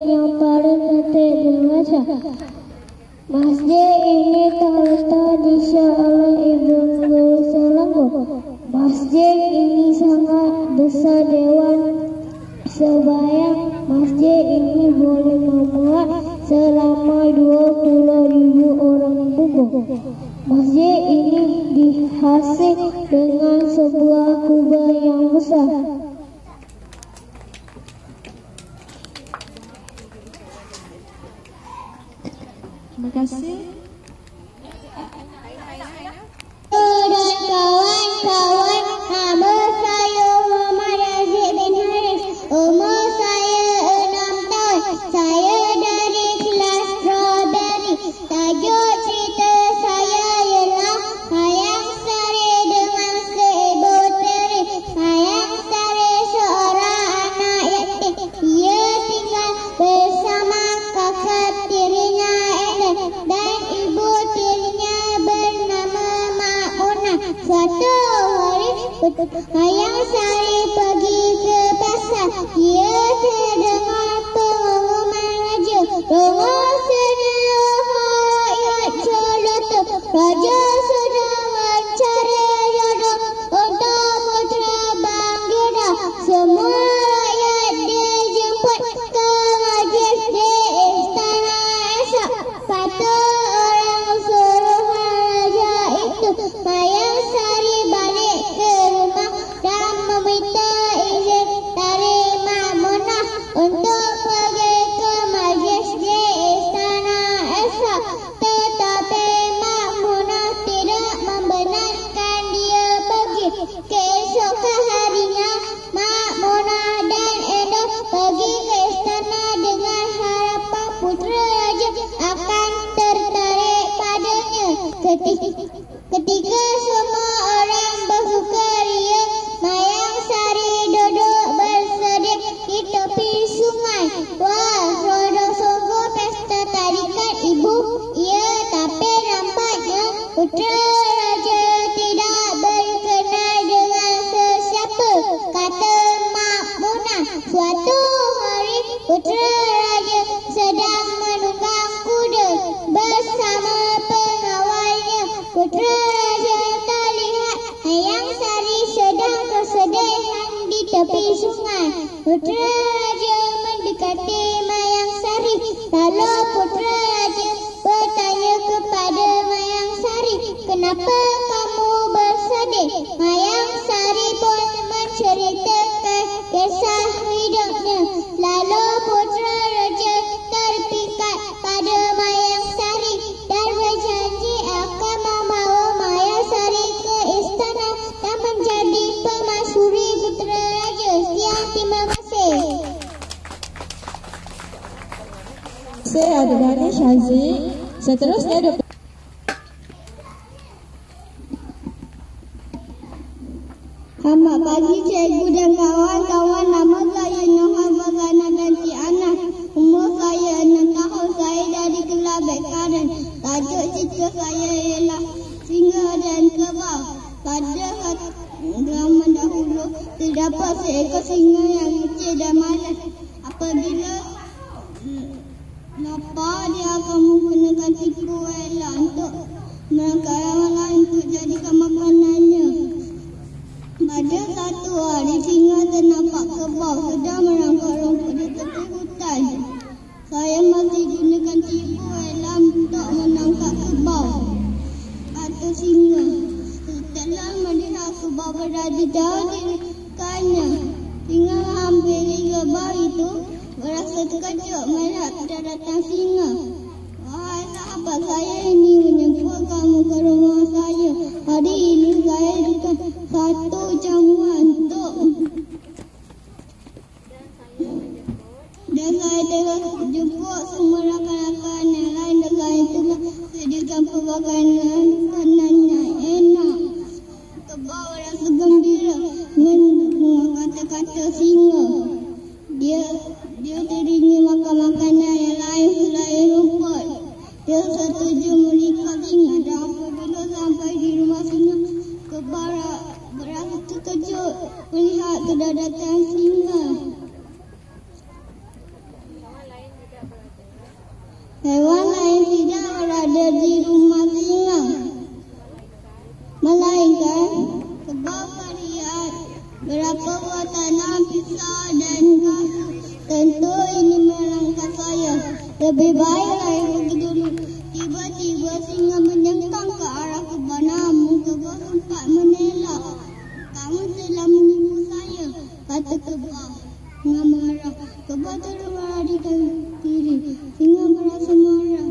yang paling cantik di Malaysia. Masjid ini terletak di Shah Ibn Selangor. Masjid ini sangat besar, dewan sembahyang masjid ini boleh memuat selama 20,000 orang duduk. Masjid ini dihiasi dengan sebuah kubah yang besar. Terima kasih. Dan kawan-kawan, nama saya Muhammad Aziz bin Haris. Umur saya 6 tahun. Saya dari kelas Strawberry. Tajuk cerita saya ialah Hayang Sari dengan Seibu Teri. Hayang Sari seorang anak yatim. Ia tinggal bersama kakak tirinya dan ibu tirinya bernama Mak Munah. Suatu hari Hayang Sari pergi ke pasar. Ia terdengar pengumuman raja. Dengar senyum ayat celotong. Raja sedang mencari jodoh untuk putera Bangida. Semua rakyat dijemput ke majlis di istana esok. Pada orang suruhan raja itu, Hayang Sari balik ke rumah dan meminta izin dari Mak Munah untuk pergi ke majlis di istana esok. Tetapi Mak Munah tidak membenarkan dia pergi. Keesokan harinya, Mak Munah dan Edo pergi ke istana dengan harapan putera raja akan tertarik padanya. Ketika semua orang bersukaria, Hayang Sari duduk bersedih di tepi sungai. Wah, sungguh pesta tarikan ibu. Ya, tapi nampaknya putera raja tidak berkenal dengan sesiapa, kata Mak Munah. Suatu hari, putera raja sedang menunggang kuda bersama pengawalnya. Putera raja terlihat Hayang Sari sedang kesedihan di tepi sungai. Putera raja mendekati Hayang Sari. Lalu putera raja bertanya kepada Hayang Sari, "Kenapa kamu bersedih?" Hayang Sari pun menceritakan kisah hidupnya. Lalu putera raja terpikat pada Hayang Sari dan berjanji akan membawa Hayang Sari ke istana dan menjadi permaisuri putera raja. Sekian, terima kasih. Saya ada dari Syaziq. Seterusnya ada Selamat pagi cikgu dan kawan-kawan. Nama saya Nohal Fazana binti Ana. Umur saya 6 tahun. Saya dari kelas Bekaran. Tajuk cerita saya ialah Singa dan Kerbau. Pada zaman dahulu, terdapat seekor singa yang kecil dan malas. Apabila lapar, dia akan menggunakan tipu elak untuk menangkap orang lain untuk jadikan makanannya. Pada satu hari, singa ternampak kerbau sedang merangkak rumput di tepi hutan. Saya masih gunakan tipu elak untuk menangkap kerbau, kata singa. Setelah melihat kerbau berada jauh di dekatnya, singa menghampiri kerbau itu. Berasa terkejut melihat kedatangan singa. "Wahai sahabat, saya ini menjemput kamu ke rumah saya. Hari ini saya berikan satu jamuan untuk dan saya telah jemput semua rakan-rakan yang lain dan saya telah sediakan perbakaran makanan yang enak." Kerbau rasa gembira mendengar kata-kata singa. Dia teringin makan makanan yang lain selain rumput. Dia setuju melihat singa dan apabila sampai di rumah singa, kerbau berasa terkejut melihat kedatangan singa. di rumah singa, melainkan kebab varian. Berapa buah tanam, pisau dan kayu. Tentu ini melangkah saya. Lebih baik saya pergi dulu. Tiba-tiba singa menyentang ke arah kebab, namun kebab sempat menelak. Kamu telah menipu saya, kata kebab. Singa marah. Kebab terus melarikan diri. Singa merasa marah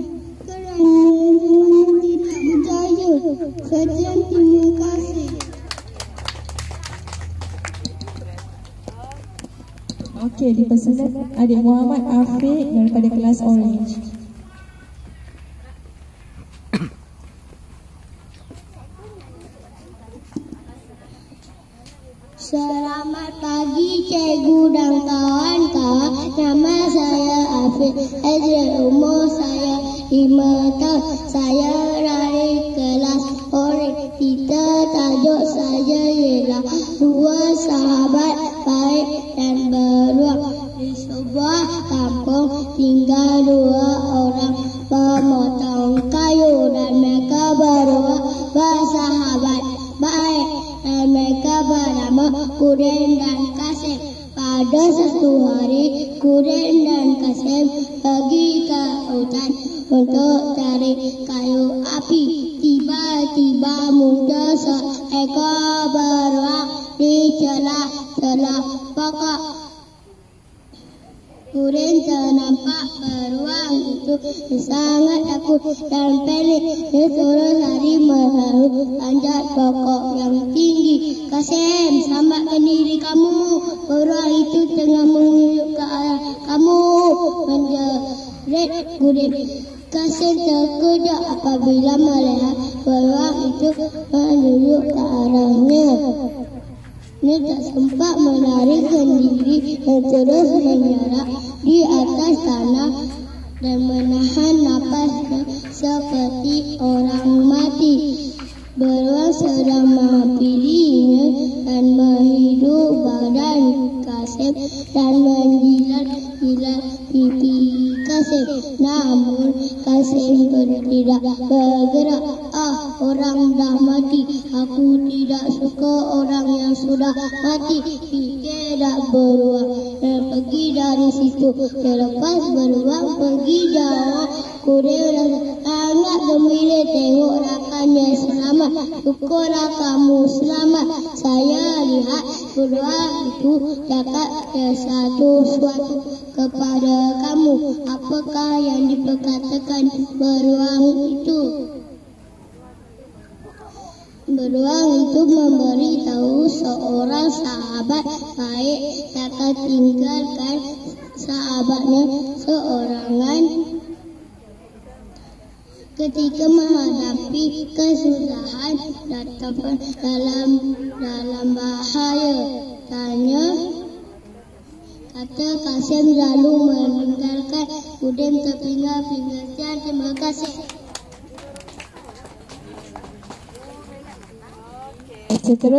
kerana singa tidak berjaya. Sekian, terima kasih. Okey, dipersilakan adik Muhammad Afiq daripada kelas Orange. Selamat pagi cikgu dan kawan-kawan. Nama saya Afiq Adrian, umur saya 5 tahun. Saya dari kelas Orange. Kita tajuk saya ialah dua sahabat baik dan beruang. Di sebuah kampung tinggal dua orang pemotong kayu dan mereka berdua bersahabat baik. Dan mereka bernama Kuren dan Kasim. Pada satu hari, Kuren dan Kasim pergi ke hutan untuk cari kayu api. Tiba-tiba muncul seekor beruang di celah-celah pokok. Kuren ternampak beruang itu sangat takut dan panik. Dia terus lari melalui panjat pokok yang tinggi. Kasim, selamatkan diri kamu. Beruang itu tengah menunjuk ke arah kamu, menjerit Kuren. Kasim terkejut apabila melihat beruang itu menunjuk ke arahnya. Dia tak sempat melarikan diri dan terus menyerap di atas tanah dan menahan napasnya seperti orang mati. Beruang sedang menghampirinya dan menghidup badan Kasim dan menjilat-jilat pipi Kasim. Namun Kasim tidak bergerak. Orang dah mati. Aku tidak suka orang yang sudah mati, fikir dak beruang dan pergi dari situ. Selepas beruang pergi jauh, Kuren sangat gembira tengok rakannya selamat. Syukurlah kamu selamat. Saya lihat beruang itu cakap sesuatu kepada kamu. Apakah yang diperkatakan beruang itu? Beruang itu memberitahu seorang sahabat baik takkan tinggalkan sahabatnya seorangan ketika menghadapi kesusahan ataupun dalam bahaya. Kata Kasim lalu meninggalkan Kuren terpinggal-pinggal. Terima kasih. Seterusnya